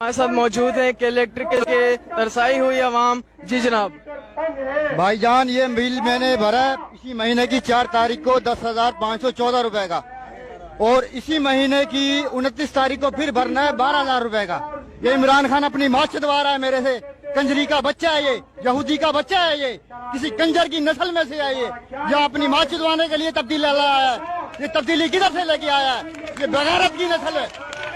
हमारे साथ मौजूद है कि इलेक्ट्रिकल के तरसाई हुई आवाम। जी जनाब। भाईजान ये बिल मैंने भरा इसी महीने की 4 तारीख को 10,514 रुपए का, और इसी महीने की 29 तारीख को फिर भरना है 12,000 रुपए का। ये इमरान खान अपनी माँ चुदवा रहा है मेरे से। कंजरी का बच्चा है ये, यहूदी का बच्चा है ये, किसी कंजर की नस्ल में से है ये, जो अपनी माँ चुदवाने के लिए तब्दील लाया है। ये तब्दीली किधर से लेके आया है? ये बगैरत की नस्ल है।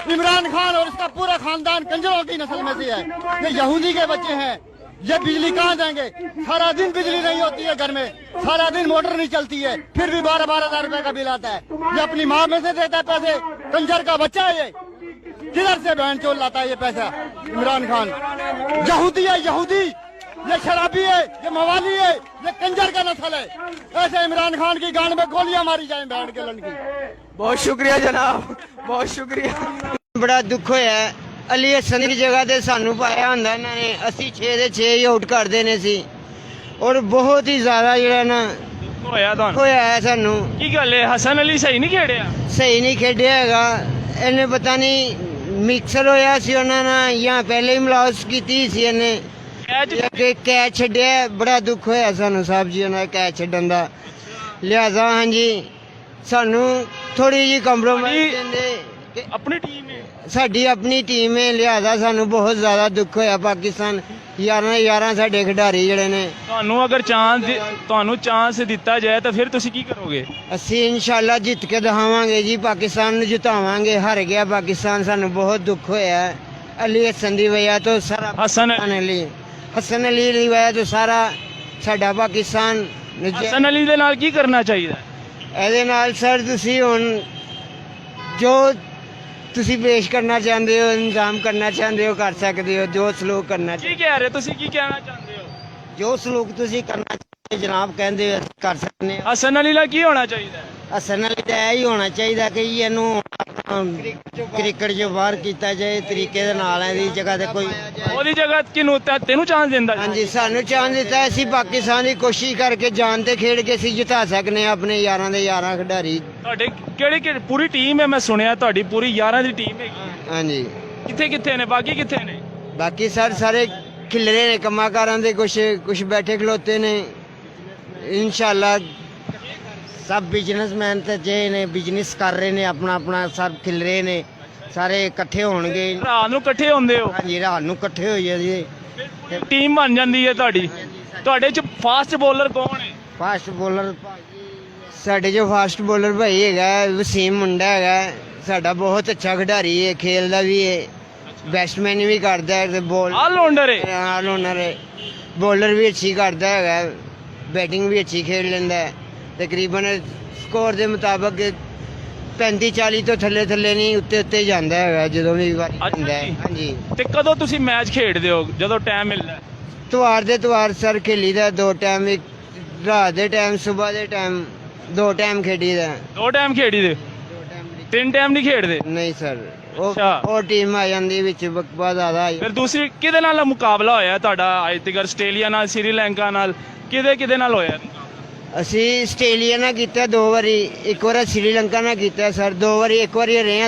इमरान खान और इसका पूरा खानदान कंजरों की नस्ल में से है। ये यहूदी के बच्चे हैं। ये बिजली कहाँ देंगे? सारा दिन बिजली नहीं होती है घर में, सारा दिन मोटर नहीं चलती है, फिर भी 12-12 हजार रुपए का बिल आता है। ये अपनी माँ में से देता है पैसे। कंजर का बच्चा है ये, किधर से बहन चोर लाता है ये पैसा? इमरान खान यहूदी है, यहूदी। ये शराबी है, ये मवाली है, ये कंजर का नस्ल है। ऐसे इमरान खान की गांड में गोलियां मारी जाए बहन के लन की। बहुत शुक्रिया जनाब, बहुत शुक्रिया। बड़ा दुख होया अली हसन की जगह ਤੇ ਸਾਨੂੰ ਪਾਇਆ ਹੁੰਦਾ ਇਹਨਾਂ ਨੇ। ਅਸੀਂ 6 ਦੇ 6 ਹੀ ਆਊਟ ਕਰ ਦੇਣੇ ਸੀ, ਔਰ ਬਹੁਤ ਹੀ ਜ਼ਿਆਦਾ ਜਿਹੜਾ ਨਾ ਹੋਇਆ ਤੁਹਾਨੂੰ ਹੋਇਆ ਹੈ ਸਾਨੂੰ। ਕੀ ਗੱਲ ਹੈ, ਹਸਨ ਅਲੀ ਸਹੀ ਨਹੀਂ ਖੇਡਿਆ? ਸਹੀ ਨਹੀਂ ਖੇਡਿਆ ਹੈਗਾ ਇਹਨੇ, ਪਤਾ ਨਹੀਂ ਮਿਕਸਰ ਹੋਇਆ ਸੀ ਉਹਨਾਂ ਨਾਲ ਜਾਂ ਪਹਿਲੇ ਹੀ ਮਲਾਸ ਕੀਤੀ ਸੀ ਇਹਨੇ ਕਿ ਕੈਚ ਛੱਡਿਆ। ਬੜਾ ਦੁੱਖ ਹੋਇਆ ਸਾਨੂੰ ਸਾਹਿਬ ਜੀ ਉਹਨਾਂ ਕੈਚ ਛੱਡਣ ਦਾ। ਲਿਹਾਜ਼ਾ ਹਾਂਜੀ ਸਾਨੂੰ ਥੋੜੀ ਜਿਹੀ ਕੰਪਰੋਮਾਈਜ਼ ਦਿੰਦੇ। ਆਪਣੀ ਟੀਮ ਹੈ, ਸਾਡੀ ਆਪਣੀ ਟੀਮ ਹੈ, ਲਿਹਾਜ਼ਾ ਸਾਨੂੰ ਬਹੁਤ ਜ਼ਿਆਦਾ ਦੁੱਖ ਹੋਇਆ। ਪਾਕਿਸਤਾਨ 11 ਸਾਡੇ ਖਿਡਾਰੀ ਜਿਹੜੇ ਨੇ। ਤੁਹਾਨੂੰ ਅਗਰ ਚਾਂਸ ਦਿੱਤਾ ਜਾਏ ਤਾਂ ਫਿਰ ਤੁਸੀਂ ਕੀ ਕਰੋਗੇ? ਅਸੀਂ ਇਨਸ਼ਾਅੱਲਾ ਜਿੱਤ ਕੇ ਦਿਖਾਵਾਂਗੇ ਜੀ, ਪਾਕਿਸਤਾਨ ਨੂੰ ਜਿਤਾਵਾਂਗੇ। ਹਾਰ ਗਿਆ ਪਾਕਿਸਤਾਨ, ਸਾਨੂੰ ਬਹੁਤ ਦੁੱਖ ਹੋਇਆ ਅਲੀ ਹਸਨ ਦੀ ਵਜ੍ਹਾ ਤੋਂ। ਸਾਰਾ ਹਸਨ ਹਸਨ ਅਲੀ ਦੀ ਵਜ੍ਹਾ ਤੋਂ ਸਾਰਾ ਸਾਡਾ ਪਾਕਿਸਤਾਨ। ਹਸਨ ਅਲੀ ਦੇ ਨਾਲ ਕੀ ਕਰਨਾ ਚਾਹੀਦਾ? ਇਹਦੇ ਨਾਲ ਸਰ ਤੁਸੀਂ ਹੁਣ ਜੋ ਤੁਸੀਂ ਪੇਸ਼ ਕਰਨਾ ਚਾਹੁੰਦੇ ਹੋ, ਇੰਤਜ਼ਾਮ ਕਰਨਾ ਚਾਹੁੰਦੇ ਹੋ, ਕਰ ਸਕਦੇ ਹੋ। ਜੋ ਸਲੂਕ ਕਰਨਾ ਕੀ ਕਹਿ ਰਹੇ ਤੁਸੀਂ, ਕੀ ਕਹਿਣਾ ਚਾਹੁੰਦੇ ਹੋ? ਜੋ ਸਲੂਕ ਤੁਸੀਂ ਕਰਨਾ ਚਾਹੁੰਦੇ ਜਨਾਬ ਕਹਿੰਦੇ ਹੋ, ਕਰ ਸਕਦੇ ਹੋ। ਹਸਨ ਅਲੀ ਨਾਲ ਕੀ ਹੋਣਾ ਚਾਹੀਦਾ? ਹਸਨ ਅਲੀ ਦਾ ਇਹ ਹੀ ਹੋਣਾ ਚਾਹੀਦਾ ਕਿ ਇਹਨੂੰ ਕ੍ਰਿਕਟ 'ਚੋਂ ਬਾਹਰ ਕੀਤਾ ਜਾਏ ਤਰੀਕੇ ਦੇ ਨਾਲ। ਇਹਦੀ ਜਗ੍ਹਾ ਤੇ ਕੋਈ ਉਹਦੀ ਜਗ੍ਹਾ ਕਿਹਨੂੰ ਤੈਨੂੰ ਚਾਂਸ ਦਿੰਦਾ? ਹਾਂਜੀ ਸਾਨੂੰ ਚਾਂਸ ਦਿੱਤਾ। ਅਸੀਂ ਪਾਕਿਸਤਾਨ ਦੀ ਕੋਸ਼ਿਸ਼ ਕਰਕੇ ਜਾਨ ਤੇ ਖੇਡ ਕੇ ਅਸੀਂ ਜਿਤਾ ਸਕਨੇ ਆਪਣੇ ਯਾਰਾਂ ਦੇ 11 ਖਿਡਾਰੀ। ਤੁਹਾਡੇ ਕਿਹੜੇ ਪੂਰੀ ਟੀਮ ਹੈ? ਮੈਂ ਸੁਣਿਆ ਤੁਹਾਡੀ ਪੂਰੀ 11 ਦੀ ਟੀਮ ਹੈਗੀ। ਹਾਂਜੀ ਕਿੱਥੇ ਨੇ ਬਾਕੀ? ਕਿੱਥੇ ਨੇ ਬਾਕੀ ਸਰ ਸਾਰੇ ਖਿਲਰੇ ਨੇ ਕੰਮਾਂ ਦੇ, ਕੁਛ ਬੈਠੇ ਖਲੋਤੇ ਨੇ। ਇਨਸ਼ਾਅੱਲਾ ਸਭ ਬਿਜ਼ਨਸਮੈਨ ਤੇ ਜੇ ਨੇ ਬਿਜ਼ਨਸ ਕਰ ਰਹੇ ਨੇ, ਆਪਣਾ ਸਭ ਖਿਲ ਰਹੇ ਨੇ, ਸਾਰੇ ਇਕੱਠੇ ਹੋਣਗੇ। ਰਾਤ ਨੂੰ ਇਕੱਠੇ ਹੁੰਦੇ ਹੋ? ਹਾਂਜੀ ਰਾਤ ਨੂੰ ਇਕੱਠੇ ਹੋਈਏ ਜੀ, ਟੀਮ ਬਣ ਜਾਂਦੀ ਹੈ ਤੁਹਾਡੀ। ਤੁਹਾਡੇ ਚ ਫਾਸਟ ਬੋਲਰ ਕੌਣ ਹੈ? ਫਾਸਟ ਬੋਲਰ ਸਾਡੇ ਜੋ ਫਾਸਟ ਬੋਲਰ ਭਾਈ ਹੈਗਾ ਵਸੀਮ ਮੁੰਡਾ ਹੈਗਾ ਸਾਡਾ, ਬਹੁਤ ਅੱਛਾ ਖਿਡਾਰੀ ਹੈ, ਖੇਲਦਾ ਵੀ ਹੈ, ਬੈਟਸਮੈਨ ਵੀ ਕਰਦਾ ਹੈ ਤੇ ਆਲਰਾਊਂਡਰ ਹੈ। ਆਲਰਾਊਂਡਰ ਹੈ, ਬੋਲਰ ਵੀ ਅੱਛੀ ਕਰਦਾ ਹੈਗਾ, ਬੈਟਿੰਗ ਵੀ ਅੱਛੀ ਖੇਡ ਲੈਂਦਾ ਹੈ। ਤਕਰੀਬਨ ਸਕੋਰ ਦੇ ਮੁਤਾਬਕ 35-40 ਤੋਂ ਥੱਲੇ ਨਹੀਂ, ਉੱਤੇ ਜਾਂਦਾ ਹੈਗਾ ਜਦੋਂ ਵੀ ਵਾਰੀ ਹੁੰਦਾ ਹੈ। ਹਾਂਜੀ। ਤੇ ਕਦੋਂ ਤੁਸੀਂ ਮੈਚ ਖੇਡਦੇ ਹੋ? ਜਦੋਂ ਟਾਈਮ ਮਿਲਦਾ? ਤਵਾਰ ਸਰ ਖੇਲੀਦਾ 2 ਟਾਈਮ, ਇੱਕ ਰਾਤ ਦੇ ਟਾਈਮ, ਸਵੇਰ ਦੇ ਟਾਈਮ, 2 ਟਾਈਮ ਖੇਡੀਦਾ। 2 ਟਾਈਮ ਖੇਡੀਦੇ? 3 ਟਾਈਮ ਨਹੀਂ ਖੇਡਦੇ? ਨਹੀਂ ਸਰ, ਅੱਛਾ। ਉਹ ਟੀਮ ਆ ਜਾਂਦੀ ਵਿੱਚ ਵਕਬਾ ਜ਼ਿਆਦਾ। ਫਿਰ ਦੂਸਰੀ ਕਿਹਦੇ ਨਾਲ ਮੁਕਾਬਲਾ ਹੋਇਆ ਤੁਹਾਡਾ ਅੱਜ ਤੱਕ? ਆਸਟ੍ਰੇਲੀਆ ਨਾਲ, ਸ੍ਰੀਲੰਕਾ ਨਾਲ, ਕਿਹਦੇ ਨਾਲ ਹੋਇਆ? ਅਸੀਂ ਆਸਟ੍ਰੇਲੀਆ ਨਾਲ ਕੀਤਾ 2 ਵਾਰੀ, ਇੱਕ ਵਾਰ ਸ੍ਰੀਲੰਕਾ ਨਾਲ ਕੀਤਾ ਸਰ 2 ਵਾਰੀ। ਇੱਕ ਵਾਰੀ ਰਹੇ